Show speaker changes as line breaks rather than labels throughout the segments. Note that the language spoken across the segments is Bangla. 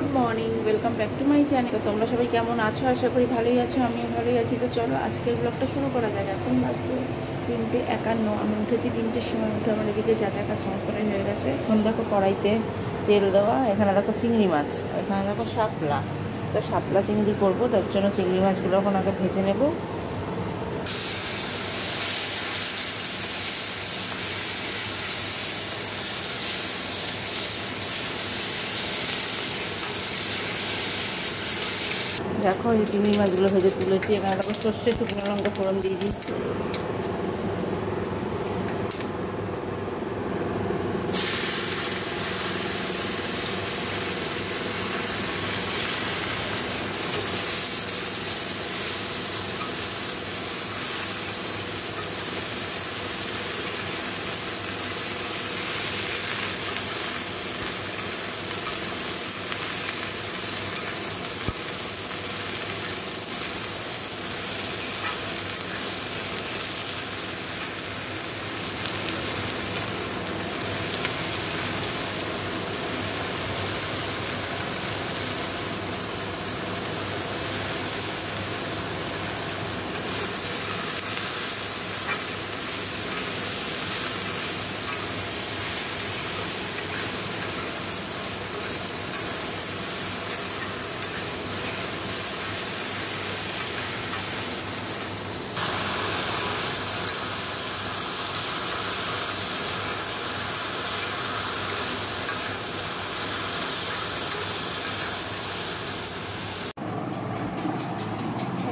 Good morning, welcome back to my channel. তো তোমরা সবাই কেমন আছো? আশা করি ভালোই আছো, আমিও ভালোই আছি। তো চলো আজকের ব্লগটা শুরু করা যাক। এখন বাজছে 3:51। আমি উঠেছি 3টের সময়। উঠে আমার এদিকে যা যা কাজ সমস্তটাই হয়ে গেছে। এখন দেখো কড়াইতে তেল দেওয়া, এখানে দেখো চিংড়ি মাছ, এখানে দেখো শাপলা। তো শাপলা চিংড়ি করবো, তার জন্য চিংড়ি মাছগুলো এখন আগে ভেজে নেবো। দেখো এই চিংড়ি মাছগুলো ভেজে তুলেছি। এখানে দেখো সর্ষে শুকনো লঙ্কা ফোড়ন দিয়ে দিচ্ছি।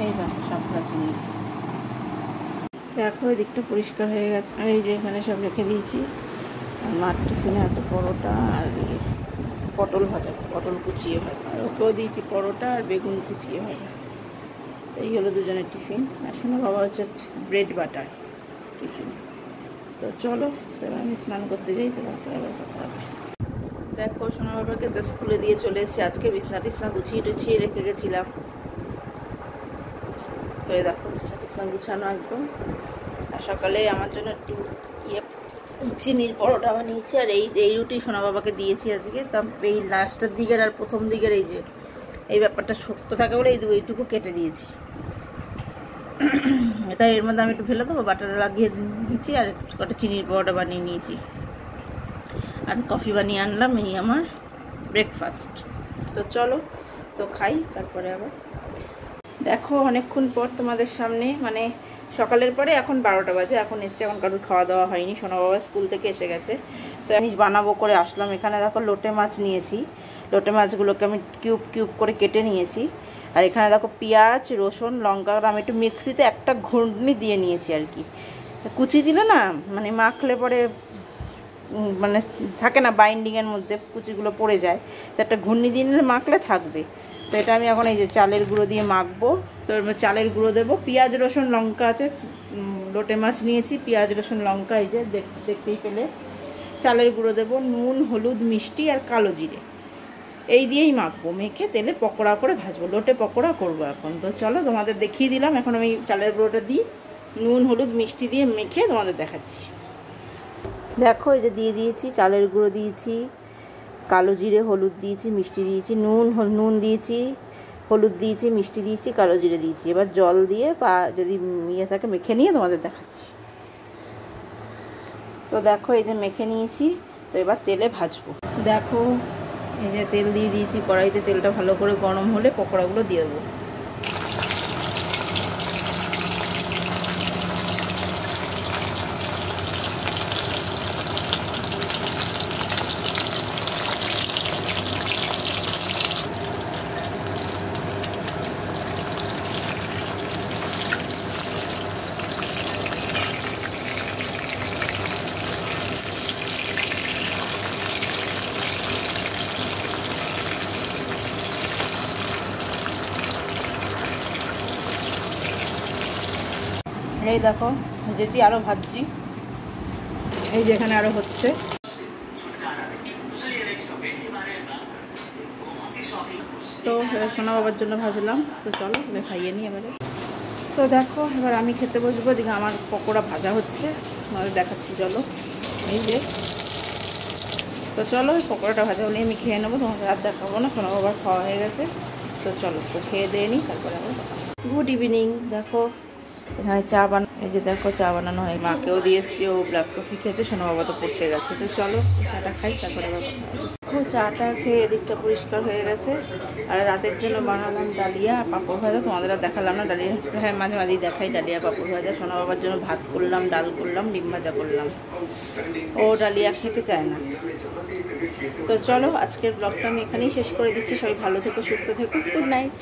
এই দেখো শাপলা চিংড়ি। দেখো এদিকটা পরিষ্কার হয়ে গেছে। আর এই যে এখানে সব রেখে দিয়েছি। আর মার টিফিনে আছে পরোটা আর পটল ভাজা, পটল কুচিয়ে ভাজা। আর ওকেও দিয়েছি পরোটা আর বেগুন কুচিয়ে ভাজা। এই হলো দুজনের টিফিন। আর শোনো বাবা হচ্ছে ব্রেড বাটার টিফিন। তো চলো তবে আমি স্নান করতে যাই, তো তারপরে আবার কথা হবে। দেখো সোনা বাবাকে তো স্কুলে দিয়ে চলে এসেছি। আজকে বিছনা টিছনা গুছিয়ে টুছিয়ে রেখে গেছিলাম। তো এই দেখো বিছনা টিছনা গুছানো একদম। আর সকালে আমার জন্য একটু চিনির পরোটা বানিয়েছি। আর এই রুটি সোনা বাবাকে দিয়েছি আজকে। তা এই লাস্টের দিকের আর প্রথম দিকের এই যে এই ব্যাপারটা শক্ত থাকে বলে এইটুকু কেটে দিয়েছি। এটা এর মধ্যে আমি একটু ফেলে দেবো, বাটার লাগিয়ে নিয়েছি। আর কটা চিনির পরোটা বানিয়ে নিয়েছি। আর কফি বানিয়ে আনলাম। এই আমার ব্রেকফাস্ট। তো চলো তো খাই, তারপরে আবার দেখো অনেকক্ষণ পর তোমাদের সামনে, মানে সকালের পরে এখন 12টা বাজে। এখন এসছে, এখন কারোর খাওয়া দাওয়া হয়নি। সোনা বাবা স্কুল থেকে এসে গেছে। তো আমি বানাবো করে আসলাম। এখানে দেখো লোটে মাছ নিয়েছি। লোটে মাছগুলোকে আমি কিউব কিউব করে কেটে নিয়েছি। আর এখানে দেখো পেঁয়াজ, রসুন, লঙ্কা আমি একটু মিক্সিতে একটা ঘুটনি দিয়ে নিয়েছি আর কি। কুচি দিলে না মানে মাখলে পরে মানে থাকে না বাইন্ডিংয়ের মধ্যে, কুচিগুলো পড়ে যায়। তো একটা ঘূর্ণি দিয়ে নিলে মাখলে থাকবে। তো এটা আমি এখন এই যে চালের গুঁড়ো দিয়ে মাখবো। তো চালের গুঁড়ো দেবো। পেঁয়াজ রসুন লঙ্কা আছে, লোটে মাছ নিয়েছি, পেঁয়াজ রসুন লঙ্কা এই যে দেখতেই পেলে। চালের গুঁড়ো দেবো, নুন, হলুদ, মিষ্টি আর কালো জিরে, এই দিয়েই মাখবো। মেখে তেলে পকোড়া করে ভাজবো, লোটে পকোড়া করবো এখন। তো চলো তোমাদের দেখিয়ে দিলাম। এখন আমি চালের গুঁড়োটা দিই, নুন হলুদ মিষ্টি দিয়ে মেখে তোমাদের দেখাচ্ছি। দেখো এই যে দিয়ে দিয়েছি, চালের গুঁড়ো দিয়েছি, কালো জিরে, হলুদ দিয়েছি, মিষ্টি দিয়েছি, নুন দিয়েছি, হলুদ দিয়েছি, মিষ্টি দিয়েছি, কালো জিরে দিয়েছি। এবার জল দিয়ে বা যদি ইয়ে থাকে মেখে নিয়ে তোমাদের দেখাচ্ছি। তো দেখো এই যে মেখে নিয়েছি। তো এবার তেলে ভাজবো। দেখো এই যে তেল দিয়ে দিয়েছি কড়াইতে। তেলটা ভালো করে গরম হলে পকোড়াগুলো দিয়ে দেবো। এই দেখো ভেজেছি, আরও ভাজছি। এই যেখানে আরও হচ্ছে। তো সোনা বাবার জন্য ভাজলাম। তো চলো ওকে খাইয়ে নিই এবারে। তো দেখো এবার আমি খেতে বসবো। দিকে আমার পকোড়া ভাজা হচ্ছে, দেখাচ্ছি চলো। এই যে তো চলো ওই পকোড়াটা ভাজা হলে আমি খেয়ে নেবো, তোমাকে রাত দেখাবো না, কোনো আবার খাওয়া হয়ে গেছে। তো চলো তো খেয়ে দিয়ে নিই, তারপরে আবার গুড ইভিনিং। দেখো এখানে চা এই যে দেখো চা বানানো হয়, মাকেও দিয়ে এসছি, ও ব্ল্যাক কফি খেয়েছে, শোনো বাবা তো পড়তে গেছে। তো চলো চাটা খাই, তারপরে আবার কথা হবে। দেখো চাটা খেয়ে এদিকটা পরিষ্কার হয়ে গেছে। আর রাতের জন্য বানালাম ডালিয়া আর পাঁপড় ভাজা, তোমাদের আর দেখালাম না ডালিয়া, হ্যাঁ মাঝে মাঝেই দেখাই ডালিয়া পাঁপড় ভাজা। সোনা বাবার জন্য ভাত করলাম, ডাল করলাম, ডিম ভাজা করলাম, ও ডালিয়া খেতে চায় না। তো চলো আজকের ব্লগটা আমি এখানেই শেষ করে দিচ্ছি। সবাই ভালো থেকো, সুস্থ থেকো, গুড নাইট।